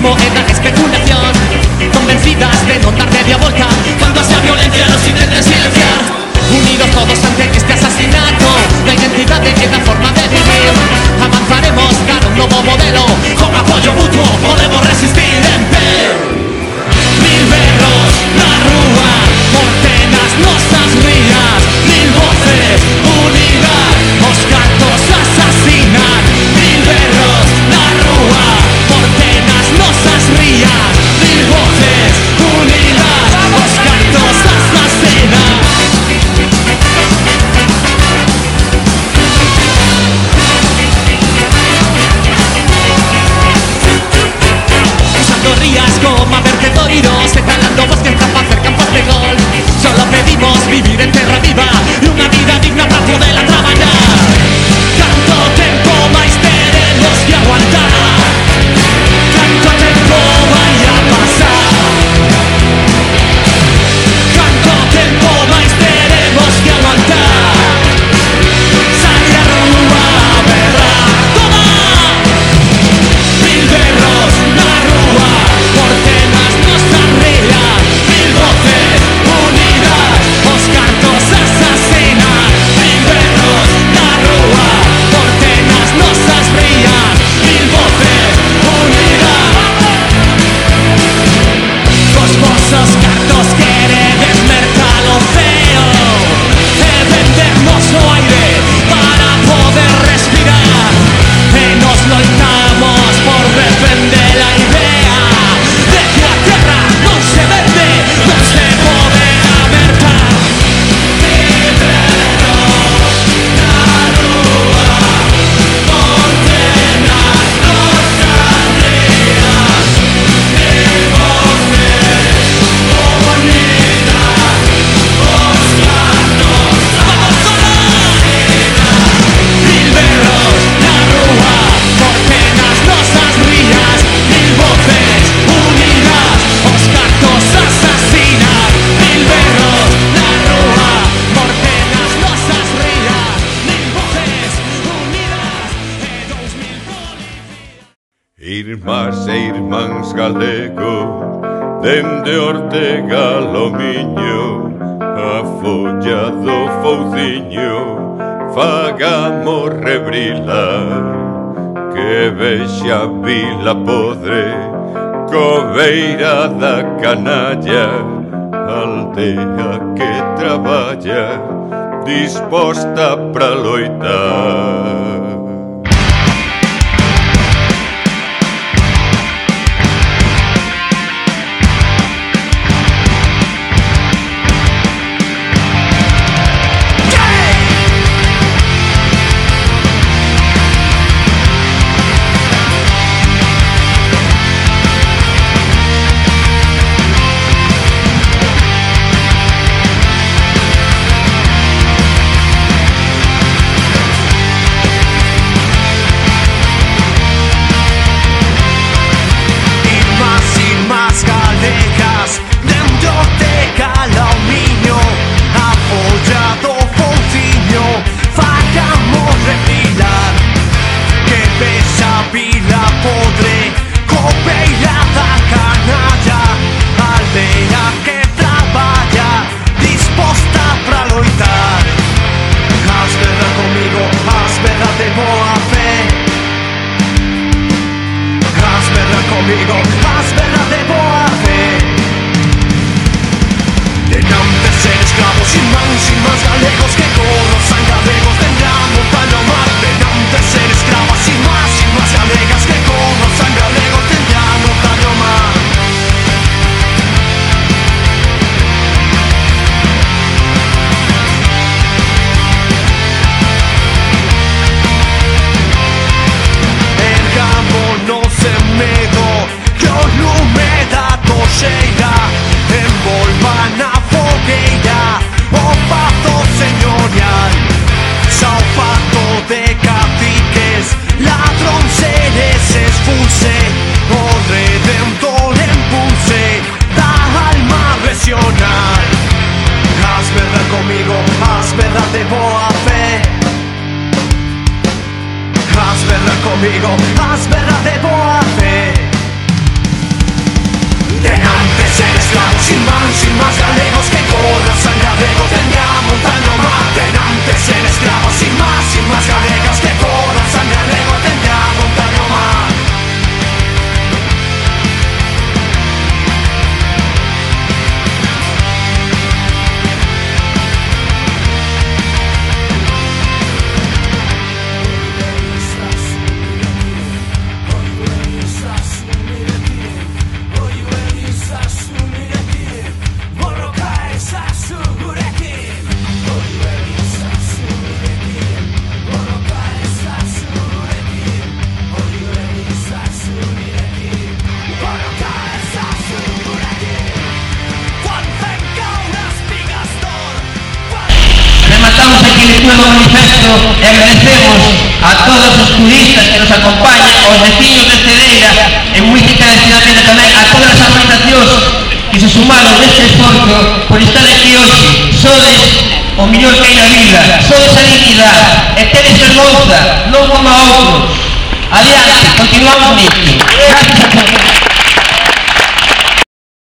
Populismo e da especulación, convencidas de non dar media volta cando hacia violencia nos intenten silenciar. Unidos todos ante este asasinato da identidade e da forma de vivir, avanzaremos cara un novo modelo. Con apoio mutuo podemos resistir en pé. Mil berros na rúa, morte nas nosas rías, mil voces unidas, os cantos asasinan. Mil berros na rúa, morte nas nosas rías, mil voces unidas, os cantos asasinan. Usando rías como vertedorios, escalando bosques para hacer campos de gol. Solo pedimos vivir en terra viva e unha vida digna para poder traballar. Canto tempo máis teremos que aguantar, canto tempo vai a pasar, canto tempo máis teremos que aguantar. Salir a rúa a berrar, toma! Mil berros na rúa, morte nas nosas rías, mil voces unidas, os cantos asasinan. Mil berros na rúa, morte nas nosas rías, mil voces unidas. Cos vosos cartos queredes mercar o ceo e vendernos o aire para poder respirar, e nos loitamos por defender a idea de que a terra non se vende, non se pode mercar. Mil berros na rúa, morte nas nosas rías, mil voces unidas, os cantos asasinan. Mil berros na rúa, morte nas nosas rías, mil voces unidas, os cantos asasinan. Mil berros na rúa, morte nas nosas rías, mil voces unidas e 2000 policías. Irmás e irmáns galegos, dende Ortega ao Miño, a folla do fouciño fagamos rebrilar, que vexa a vila podre, cobeira da canalla, aldea que traballa, disposta pra loitar. Envolva na fogueira o pazo señorial, xa o fato e agradecemos a todos os turistas que nos acompañan, aos veciños de Cedeira e moi encarecidamente tamén a todas as organizacións que se sumaron neste esforzo por estar aquí hoxe. Sodes o mellor que hai na vida, sodes a dignidade e tedes vergonza, non como a outros. Adiante, continuamos nisto. Gracias a todos.